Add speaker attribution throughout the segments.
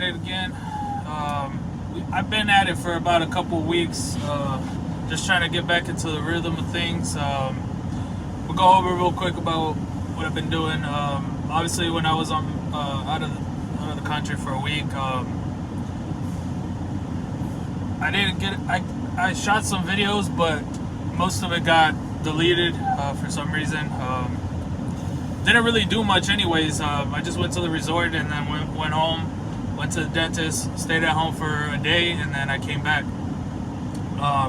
Speaker 1: at it again. I've been at it for about a couple weeks, just trying to get back into the rhythm of things. We'll go over real quick about what I've been doing. Obviously, when I was out of the country for a week, I shot some videos, but most of it got deleted for some reason. Didn't really do much anyways. I just went to the resort and then went home, went to the dentist, stayed at home for a day, and then I came back.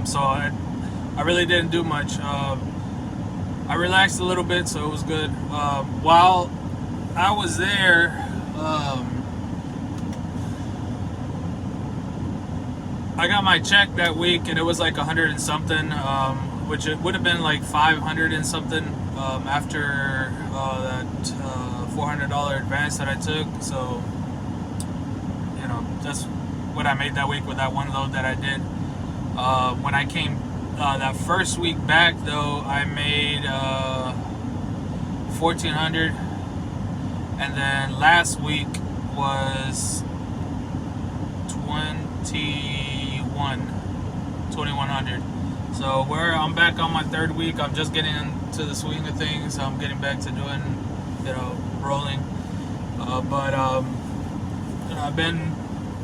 Speaker 1: So I really didn't do much. I relaxed a little bit, so it was good. While I was there, I got my check that week, and it was like 100 and something, which it would have been like 500 and something after that $400 advance that I took. So, you know, that's what I made that week with that one load that I did. When I came that first week back, though, I made 1,400, and then last week was 2,100. So I'm back on my third week. I'm just getting into the swing of things. I'm getting back to doing, rolling. But I've been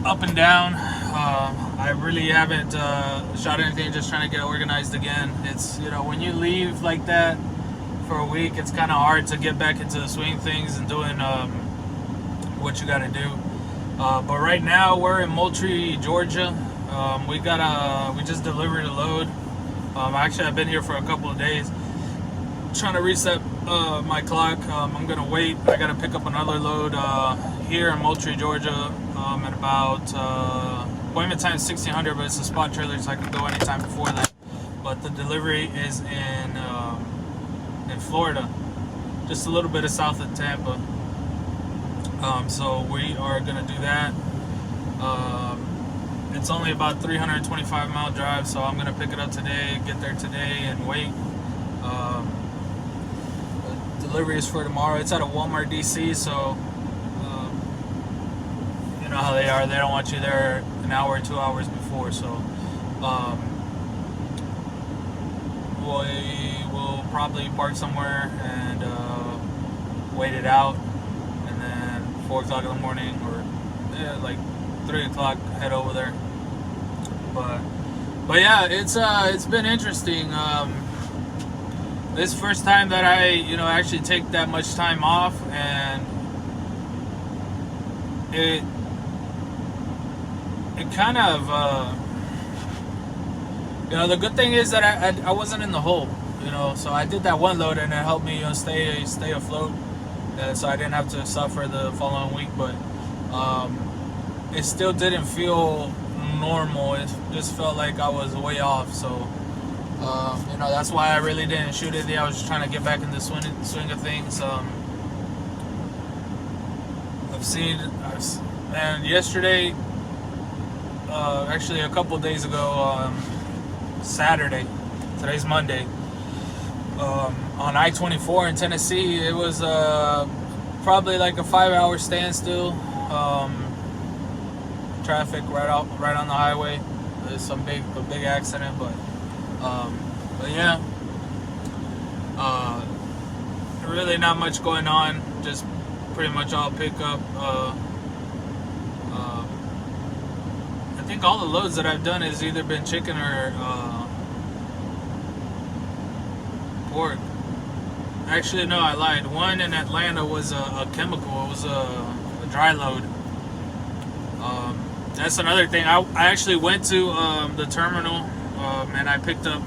Speaker 1: up and down. I really haven't shot anything. Just trying to get organized again. It's when you leave like that for a week, it's kind of hard to get back into the swing of things and doing what you got to do. But right now we're in Moultrie, Georgia. We just delivered a load. Actually, I've been here for a couple of days, trying to reset my clock. I'm gonna wait. I gotta pick up another load here in Moultrie, Georgia, at about appointment time 1600, but it's a spot trailer, so I can go anytime before that. But the delivery is in Florida, just a little bit of south of Tampa. So we are gonna do that. It's only about 325-mile drive, so I'm gonna pick it up today, get there today, and wait. The delivery is for tomorrow. It's at a Walmart DC, so you know how they are. They don't want you there an hour or 2 hours before. So we will probably park somewhere and wait it out, and then 4 o'clock in the morning or like 3 o'clock head over there. But yeah, it's been interesting. This first time that I actually take that much time off, and it kind of the good thing is that I wasn't in the hole, so I did that one load and it helped me stay afloat, so I didn't have to suffer the following week. But it still didn't feel normal. It just felt like I was way off. So that's why I really didn't shoot it. I was just trying to get back in the swing of things. And yesterday, actually a couple days ago, Saturday, today's Monday, on I-24 in Tennessee, it was probably like a 5-hour standstill. Traffic right on the highway. There's a big accident, but yeah, really not much going on. Just pretty much all pickup. I think all the loads that I've done has either been chicken or pork. Actually, no, I lied. One in Atlanta was a chemical. It was a dry load. That's another thing. I actually went to the terminal and I picked up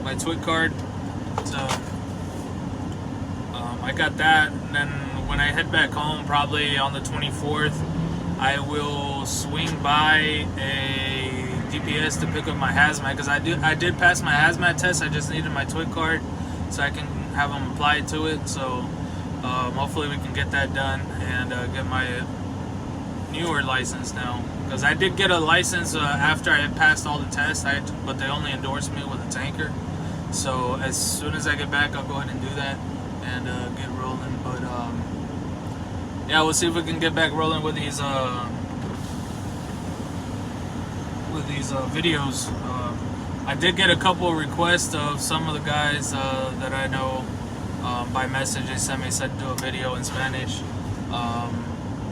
Speaker 1: my TWIC card. So I got that, and then when I head back home, probably on the 24th, I will swing by a DPS to pick up my hazmat, because I did pass my hazmat test. I just needed my TWIC card so I can have them applied to it. So hopefully we can get that done and get my newer license now, because I did get a license after I had passed all the tests, but they only endorsed me with a tanker. So as soon as I get back, I'll go ahead and do that and get rolling. But yeah, we'll see if we can get back rolling with these videos. I did get a couple of requests of some of the guys that I know by message. They said to do a video in Spanish,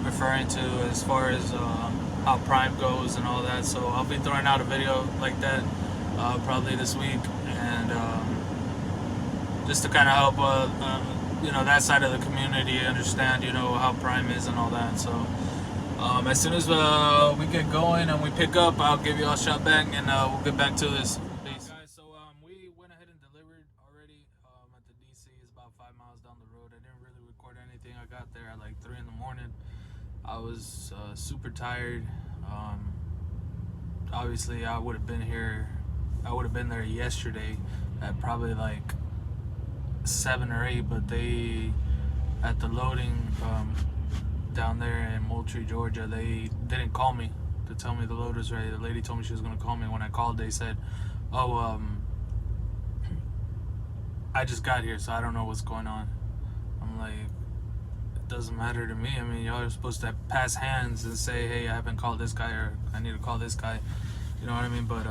Speaker 1: referring to as far as how Prime goes and all that. So I'll be throwing out a video like that probably this week, and just to kind of help that side of the community understand how Prime is and all that. So as soon as we get going and we pick up, I'll give you all a shout back, and we'll get back to this. Peace. Guys, so we went ahead and delivered already at the DC. It's about 5 miles down the road. I didn't really record anything. I got there at like 3 in the morning. I was super tired. Obviously, I would have been there yesterday at probably like 7 or 8, but they, at the loading down there in Moultrie, Georgia, they didn't call me to tell me the load was ready. The lady told me she was going to call me. When I called, they said, oh, I just got here, so I don't know what's going on. I'm like, it doesn't matter to me. I mean, y'all are supposed to pass hands and say, hey, I haven't called this guy, or I need to call this guy. You know what I mean? But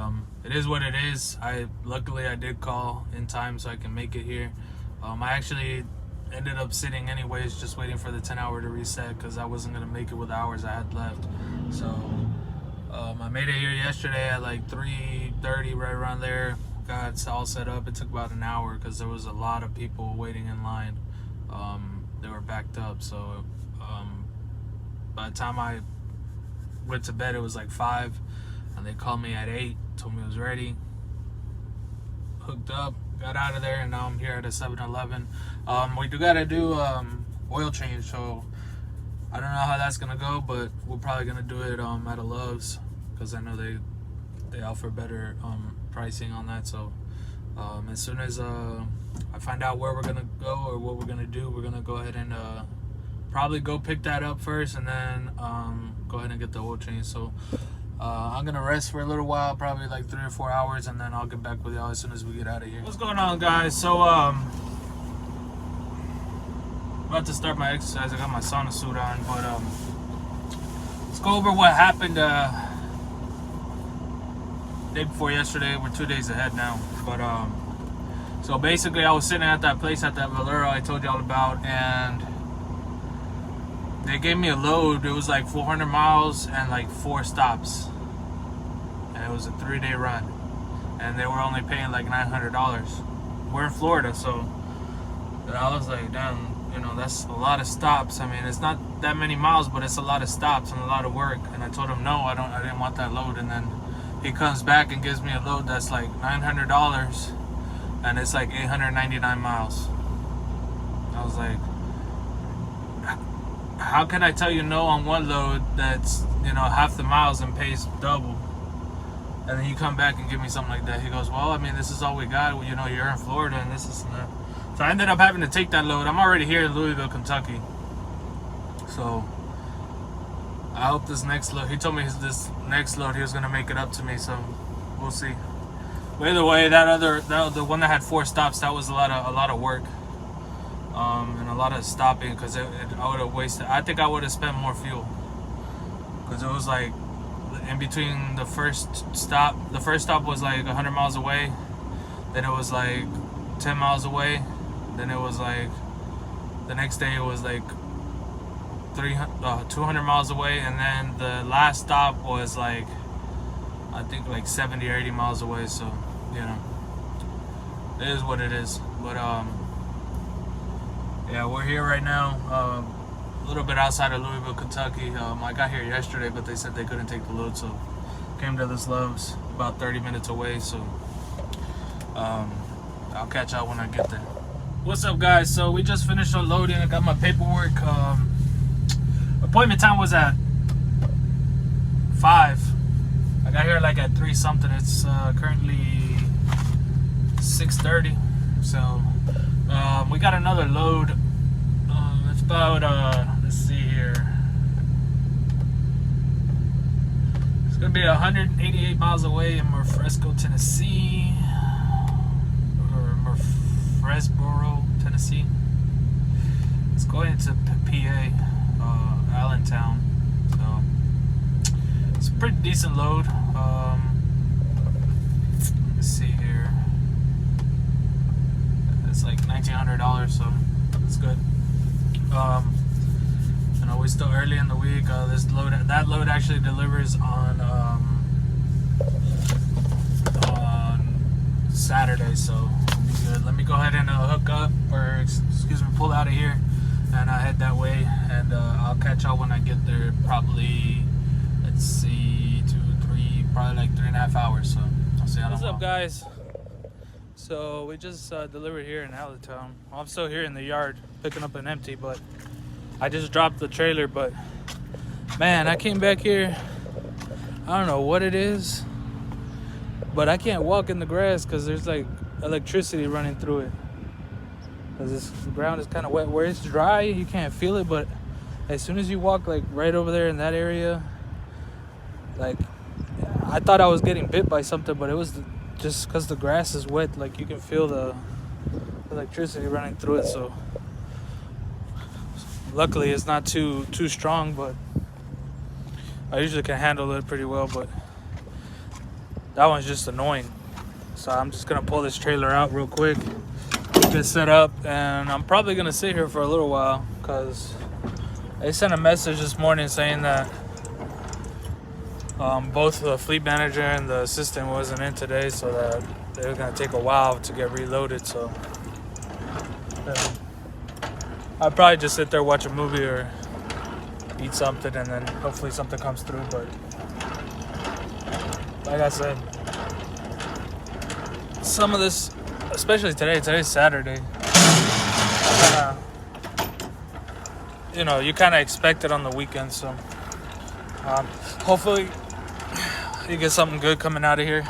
Speaker 1: it is what it is. Luckily I did call in time so I can make it here. I actually ended up sitting anyways, just waiting for the 10-hour to reset, because I wasn't gonna make it with the hours I had left. So I made it here yesterday at like 3:30, right around there. Got all set up. It took about an hour because there was a lot of people waiting in line. They were backed up. So by the time I went to bed, it was like 5, and they called me at 8, told me it was ready, hooked up, got out of there, and now I'm here at a 7-Eleven. We do gotta do oil change, so I don't know how that's gonna go, but we're probably gonna do it at a Love's, because I know they offer better pricing on that. So as soon as I find out where we're gonna go or what we're gonna do, we're gonna go ahead and probably go pick that up first, and then go ahead and get the oil change. So I'm gonna rest for a little while, probably like 3 or 4 hours, and then I'll get back with y'all as soon as we get out of here. What's going on, guys? So about to start my exercise. I got my sauna suit on, but let's go over what happened day before yesterday. We're 2 days ahead now, but so basically I was sitting at that place at that Valero I told y'all about, and they gave me a load. It was like 400 miles and like 4 stops, and it was a 3-day run, and they were only paying like $900. We're in Florida, so I was like, damn, that's a lot of stops. I mean, it's not that many miles, but it's a lot of stops and a lot of work. And I told him no, I didn't want that load. And then he comes back and gives me a load that's like $900, and it's like 899 miles. I was like, how can I tell you no on one load that's half the miles and pays double, and then you come back and give me something like that? He goes, well, I mean, this is all we got. Well, you're in Florida, and this is that. So I ended up having to take that load. I'm already here in Louisville, Kentucky. So I hope this next load, he told me this next load he was gonna make it up to me, so we'll see. But either way, the one that had 4 stops, that was a lot of work. And a lot of stopping, because I would have wasted. I think I would have spent more fuel, because it was like in between the first stop. The first stop was like 100 miles away, then it was like 10 miles away, then it was like the next day it was like 200 miles away, and then the last stop was like, I think like 70 or 80 miles away. So it is what it is. But yeah, we're here right now, a little bit outside of Louisville, Kentucky. I got here yesterday, but they said they couldn't take the load, so came to this Love's about 30 minutes away. So I'll catch y'all when I get there. What's up, guys? So we just finished unloading. I got my paperwork. Appointment time was at 5. I got here like at 3 something. It's currently 6:30. So we got another load. It's about let's see here. It's gonna be 188 miles away in Murfreesboro, Tennessee, or Murfreesboro, Tennessee. It's going to PA. Allentown. So it's a pretty decent load. Let's see here. It's like $1,900, so it's good. You know, we're still early in the week. That load actually delivers on Saturday, so it'll be good. Let me go ahead and hook up, or excuse me, pull out of here, and head that way, and I'll catch y'all when I get there. Probably, let's see, 2, 3, probably like 3.5 hours. So I'll see y'all. What's up, guys? So we just delivered here in Allentown. Well, I'm still here in the yard picking up an empty, but I just dropped the trailer. But man, I came back here. I don't know what it is, but I can't walk in the grass because there's like electricity running through it. Because this ground is kind of wet. Where it's dry, you can't feel it, but as soon as you walk like right over there in that area, like I thought I was getting bit by something, but it was just because the grass is wet. Like you can feel the electricity running through it. So luckily it's not too strong, but I usually can handle it pretty well. But that one's just annoying. So I'm just gonna pull this trailer out real quick, get set up, and I'm probably gonna sit here for a little while because they sent a message this morning saying that both the fleet manager and the assistant wasn't in today, so that they were gonna take a while to get reloaded. So I'll probably just sit there, watch a movie or eat something, and then hopefully something comes through. But like I said, some of this, especially today's Saturday, you know, you kind of expect it on the weekend. So hopefully you get something good coming out of here.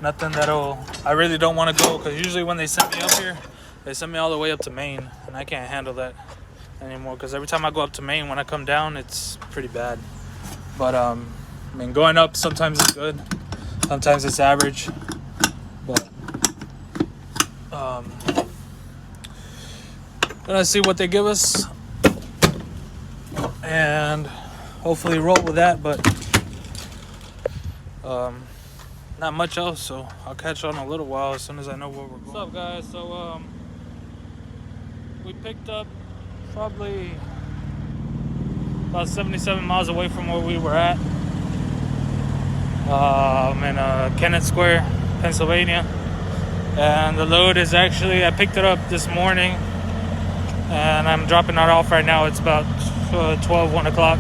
Speaker 1: Nothing I really don't want to go, because usually when they send me up here, they send me all the way up to Maine, and I can't handle that anymore, because every time I go up to Maine, when I come down, it's pretty bad. But I mean, going up sometimes it's good, sometimes it's average. But let's see what they give us, and hopefully roll with that. But not much else, so I'll catch on a little while as soon as I know where we're going. What's up, guys? So we picked up probably about 77 miles away from where we were at. I'm in Kennett Square, Pennsylvania, and the load is actually, I picked it up this morning and I'm dropping it off right now. It's about 1 o'clock.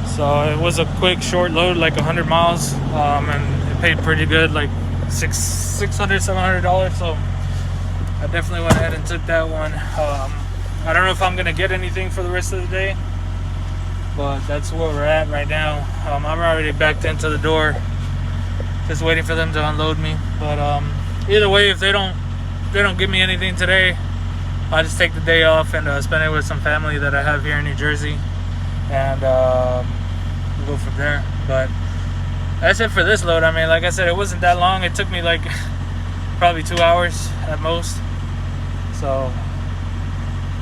Speaker 1: So it was a quick, short load, like 100 miles, and it paid pretty good, like $600, $700. So I definitely went ahead and took that one. I don't know if I'm gonna get anything for the rest of the day, but that's where we're at right now. I'm already backed into the door, just waiting for them to unload me. But either way, if they don't give me anything today, I'll just take the day off and spend it with some family that I have here in New Jersey, and we'll go from there. But that's it for this load. I mean, like I said, it wasn't that long. It took me like probably 2 hours at most. So,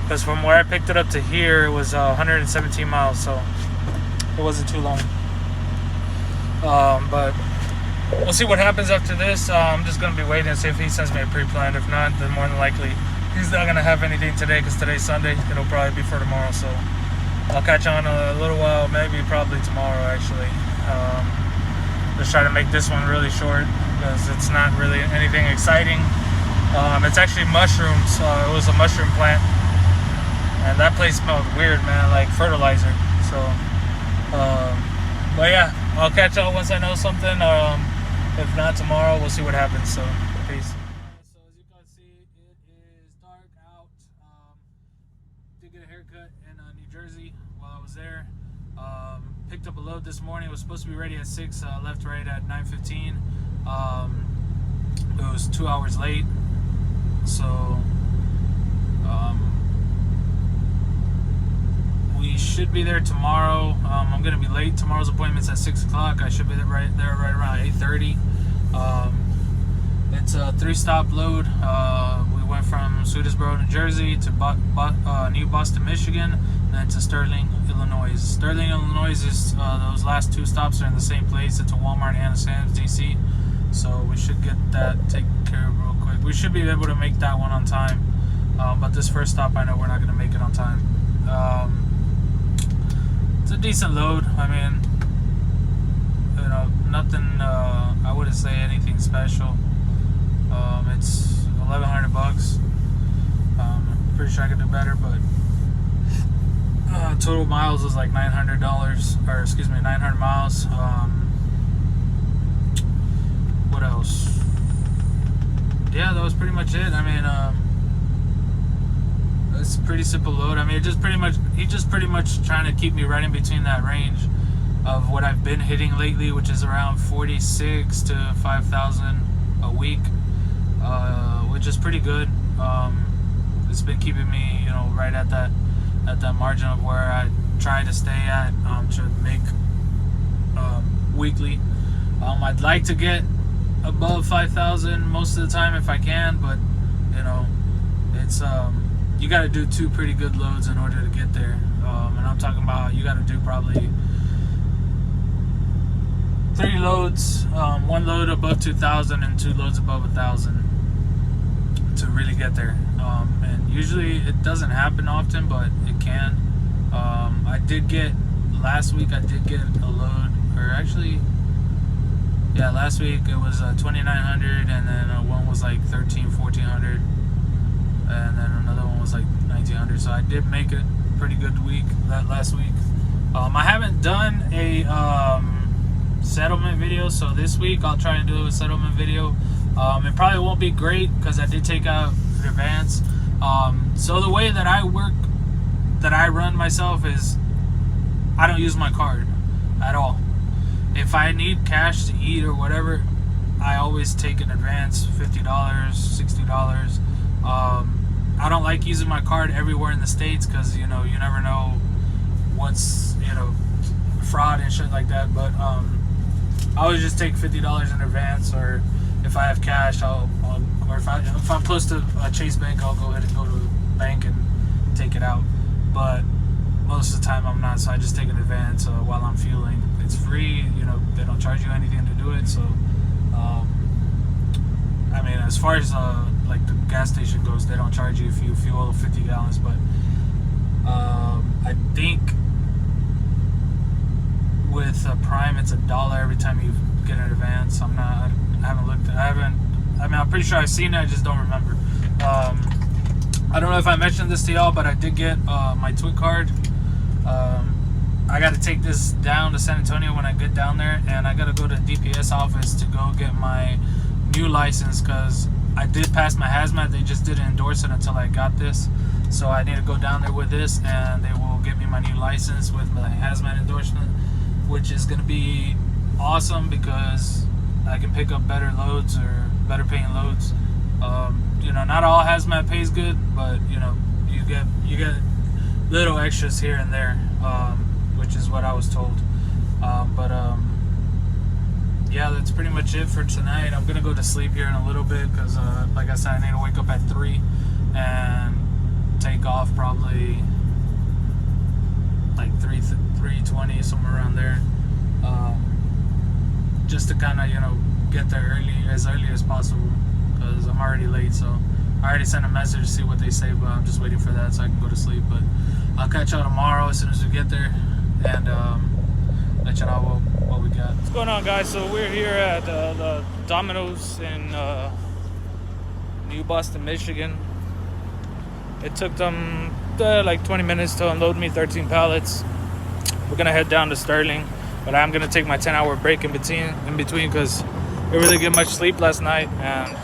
Speaker 1: because from where I picked it up to here, it was 117 miles, so it wasn't too long. But we'll see what happens after this. I'm just going to be waiting and see if he sends me a pre-plan. If not, then more than likely he's not going to have anything today, because today's Sunday. It'll probably be for tomorrow, so I'll catch on a little while, maybe probably tomorrow, actually. Just try to make this one really short, because it's not really anything exciting. It's actually mushrooms. It was a mushroom plant, and that place smelled weird, man, like fertilizer. So but yeah, I'll catch up once I know something. If not tomorrow, we'll see what happens. So peace. So as you can see, it is dark out. Did get a haircut in New Jersey while I was there. Picked up a load this morning. It was supposed to be ready at 6. Left right at 9:15. It was 2 hours late. So we should be there tomorrow. I'm gonna be late. Tomorrow's appointment's at 6 o'clock. I should be there right around 8:30. It's a 3-stop load. We went from Sweetesboro, New Jersey to New Boston, Michigan, then to Sterling, Illinois. Sterling, Illinois is those last 2 stops are in the same place. It's a Walmart and a Sam's DC. So we should get that taken care of real quick. We should be able to make that one on time. But this first stop, I know we're not going to make it on time. It's a decent load. I mean, you know, nothing, I wouldn't say anything special. It's $1,100. I'm pretty sure I could do better, but total miles was like $900, or excuse me, 900 miles. What else? Yeah, that was pretty much it. I mean, it's a pretty simple load. I mean, he's just pretty much trying to keep me right in between that range of what I've been hitting lately, which is around 46 to 5,000 a week, which is pretty good. It's been keeping me, you know, right at that margin of where I try to stay at to make weekly. I'd like to get above 5,000 most of the time if I can, but you know, it's you got to do 2 pretty good loads in order to get there. And I'm talking about you got to do probably 3 loads, 1 load above 2,000 and 2 loads above 1,000 to really get there. And usually it doesn't happen often, but it can. I did get last week. I did get a load, or actually, yeah, last week it was 2,900, and then one was like 1,400, and then another one was like 1,900. So I did make a pretty good week that last week. I haven't done a settlement video, so this week I'll try and do a settlement video. It probably won't be great because I did take out the advance. So the way that I work, that I run myself, is I don't use my card at all. If I need cash to eat or whatever, I always take an advance, $50, $60. I don't like using my card everywhere in the States because, you know, you never know what's, you know, fraud and shit like that. But I always just take $50 in advance, or if I have cash, or if I'm close to a Chase Bank, I'll go ahead and go to a bank and take it out. But most of the time I'm not, so I just take an advance while I'm fueling. It's free, you know, they don't charge you anything to do it. So I mean, as far as like the gas station goes, they don't charge you if you fuel 50 gallons, but I think with Prime it's $1 every time you get an advance. I haven't looked. I mean, I'm pretty sure I've seen it, I just don't remember. I don't know if I mentioned this to y'all, but I did get my Twit card. I got to take this down to San Antonio when I get down there, and I got to go to the DPS office to go get my new license, because I did pass my hazmat. They just didn't endorse it until I got this, so I need to go down there with this, and they will get me my new license with my hazmat endorsement, which is going to be awesome because I can pick up better loads, or better paying loads. You know, not all hazmat pays good, but you know, you get little extras here and there, which is what I was told. Yeah, that's pretty much it for tonight. I'm gonna go to sleep here in a little bit because, like I said, I need to wake up at 3 and take off probably like 3:20, somewhere around there, just to kind of, you know, get there as early as possible, because I'm already late. So I already sent a message to see what they say, but I'm just waiting for that so I can go to sleep. But I'll catch y'all tomorrow as soon as we get there, and let y'all know what we got. What's going on, guys? So we're here at the Domino's in New Boston, Michigan. It took them like 20 minutes to unload me 13 pallets. We're gonna head down to Sterling, but I'm gonna take my 10-hour break in between because I didn't really get much sleep last night, and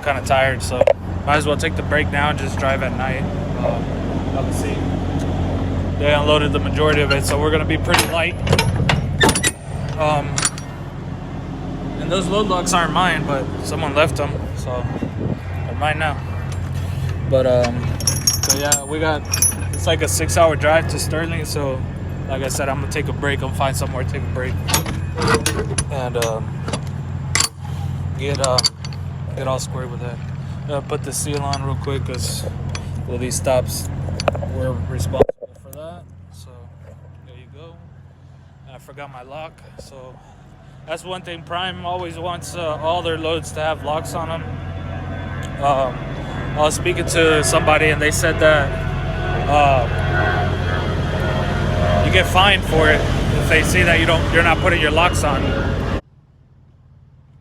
Speaker 1: kind of tired, so might as well take the break now and just drive at night. Let's see. They unloaded the majority of it, so we're gonna be pretty light. And those load locks aren't mine, but someone left them, so they're mine now. But so yeah, it's like a 6-hour drive to Sterling, so like I said, I'm gonna take a break. I'll find somewhere to take a break and get all squared with that. Put the seal on real quick, because these stops we're responsible for that. So there you go. I forgot my lock, so that's one thing. Prime always wants all their loads to have locks on them. I was speaking to somebody and they said that you get fined for it if they see that you're not putting your locks on.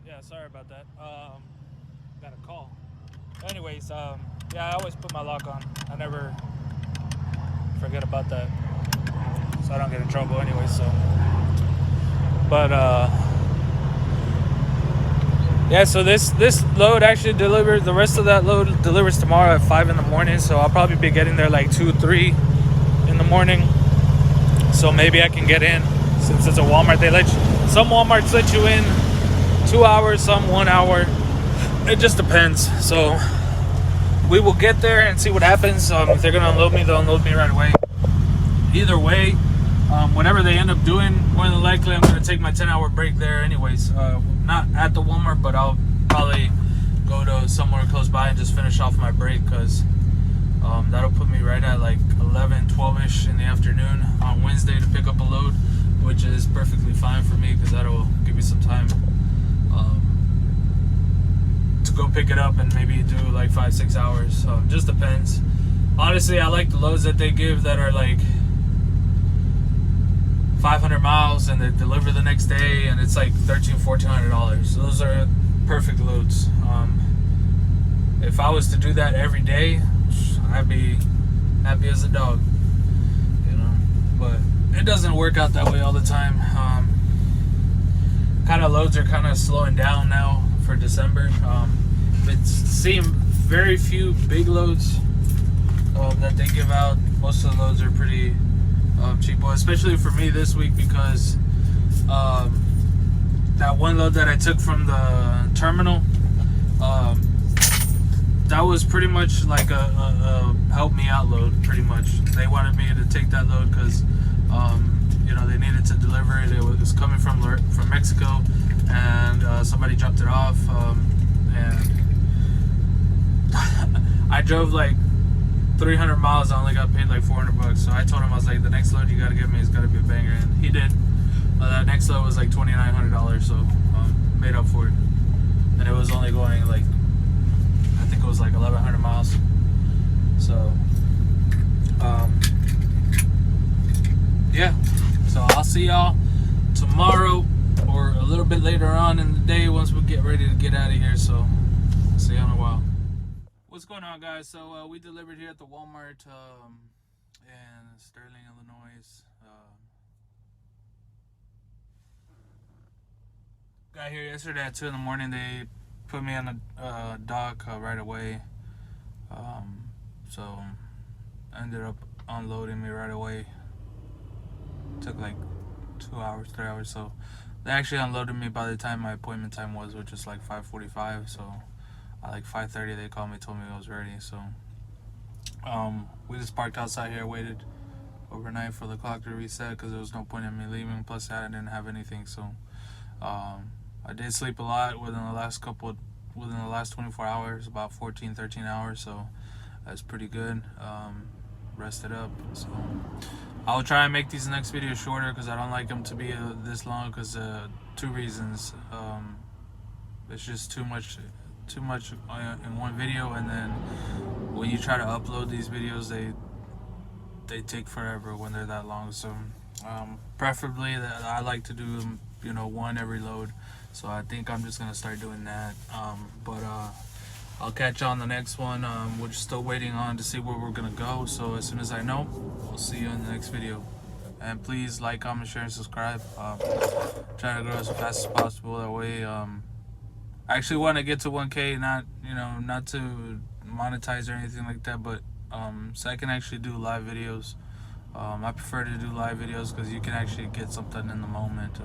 Speaker 1: Yeah, sorry about that. Got a call. Anyways, yeah, I always put my lock on. I never forget about that, so I don't get in trouble anyway. So, but yeah, so this load actually delivers. The rest of that load delivers tomorrow at 5 in the morning. So I'll probably be getting there like 2, 3 in the morning. So maybe I can get in since it's a Walmart. Some Walmarts let you in 2 hours, some 1 hour. It just depends. So we will get there and see what happens. If they're gonna unload me, they'll unload me right away. Either way, whatever they end up doing, more than likely I'm gonna take my 10-hour break there anyways. Not at the Walmart, but I'll probably go to somewhere close by and just finish off my break, because that'll put me right at like 11, 12-ish in the afternoon on Wednesday to pick up a load, which is perfectly fine for me because that'll give me some time to go pick it up and maybe do like 5-6 hours. So it just depends. Honestly, I like the loads that they give that are like 500 miles and they deliver the next day and it's like $1,300-$1,400. Those are perfect loads. If I was to do that every day, I'd be happy as a dog, you know. But it doesn't work out that way all the time. Kind of loads are kind of slowing down now for December. It's seen very few big loads that they give out. Most of the loads are pretty cheap, especially for me this week, because that one load that I took from the terminal, that was pretty much like a help me out load. Pretty much, they wanted me to take that load because you know, they needed to deliver it. It was coming from Mexico, and somebody dropped it off, and I drove like 300 miles. I only got paid like $400. So I told him, I was like, the next load you gotta give me is gotta be a banger, and he did. That next load was like $2,900, so made up for it. And it was only going like, I think it was like 1,100 miles. So yeah, so I'll see y'all tomorrow or a little bit later on in the day once we get ready to get out of here. So I'll see y'all in a while. What's going on, guys? So we delivered here at the Walmart in Sterling, Illinois. Got here yesterday at 2 in the morning. They put me on the dock right away. So ended up unloading me right away. Took like 2 hours, 3 hours. So they actually unloaded me by the time my appointment time was, which is like 5:45. So at like 5:30 they called me, told me I was ready. So we just parked outside here, waited overnight for the clock to reset because there was no point in me leaving. Plus I didn't have anything. So I did sleep a lot within the last 24 hours, about 13 hours. So that's pretty good. Rested up. So I'll try and make these next videos shorter because I don't like them to be this long, because 2 reasons. It's just too much in one video, and then when you try to upload these videos, they take forever when they're that long. So preferably that I like to do them, you know, one every load. So I think I'm just gonna start doing that. But I'll catch you on the next one. We're just still waiting on to see where we're gonna go. So as soon as I know, we'll see you in the next video. And please like, comment, share, and subscribe. Try to grow as fast as possible. That way, I actually want to get to 1K, not to monetize or anything like that, but so I can actually do live videos. I prefer to do live videos because you can actually get something in the moment.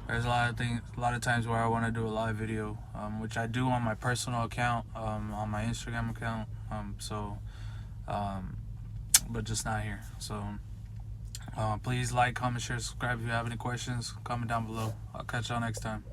Speaker 1: There's a lot of times where I want to do a live video, which I do on my personal account, on my Instagram account. But just not here. So please like, comment, share, subscribe. If you have any questions, comment down below. I'll catch y'all next time.